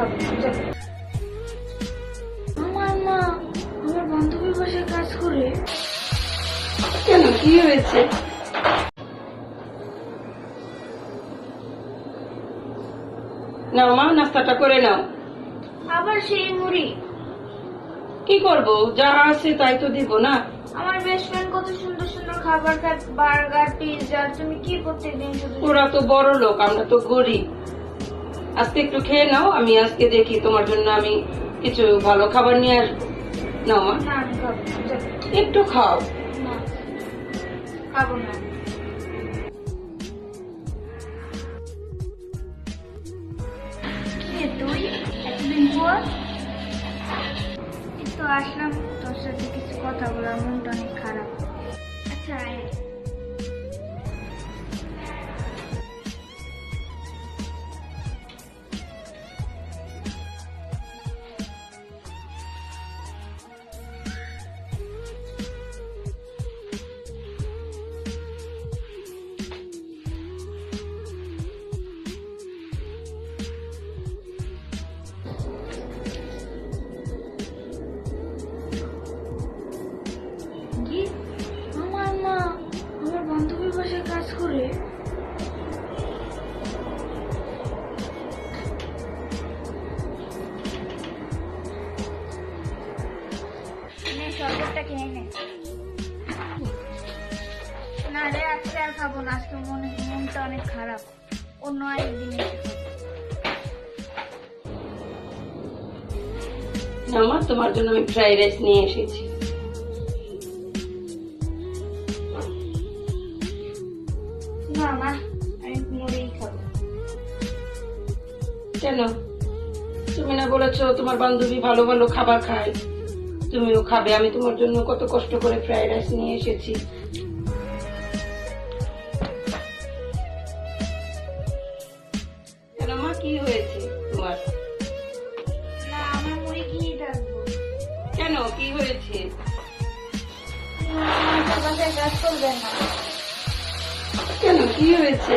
খাবো। আমার মা আমার বান্ধবীর বাসায় কাজ করে। কেন, কি হয়েছে? নাও মা, নাস্তাটা করে নাও। আবার সেই মুড়ি? কি করব, যা আছে তাই তো দিব না। আমার বেস্ট ফ্রেন্ড কত সুন্দর সুন্দর খাবার খায়, বার্গার, পিৎজা, তুমি কি প্রত্যেকদিন শুধু? ওরা তো বড় লোক, আমরা তো গরিব। আজকে একটু খেয়ে নাও, আমি আজকে দেখি তোমার জন্য আমি কিছু ভালো খাবার নিয়ে আসবো। নাও মা, না আমি খাবো না। একটু খাও। না খাবো না। কে তুই এতদিন পর? এই তো আসলাম তোর সাথে কিছু কথা বলার, মনটা অনেক খারাপ। আচ্ছা আয়। কি? আমার মা আমার বান্ধবীর বাসায় কাজ করে। নে শরবতটা খেয়ে নে। না রে, আজকে আর খাবো না, আজকে মনটা অনেক খারাপ, অন্য আরেকদিন এসে খাবো। না মা, তোমার জন্য আমি ফ্রাইড রাইস নিয়ে এসেছি। না মা, আমি মুড়িই খাবো। কেন, তুমি না বলেছো তোমার বান্ধবী ভালো ভালো খাবার খায়, তুমিও খাবে? আমি তোমার জন্য কত কষ্ট করে ফ্রাইড রাইস নিয়ে এসেছি। কেন মা, কি হয়েছে তোমার? না আমার মুড়ি খেয়ে থাকবো। কেন, কি হয়েছে? আমার বাসায় কাজ করবে না। কেন, কি হয়েছে?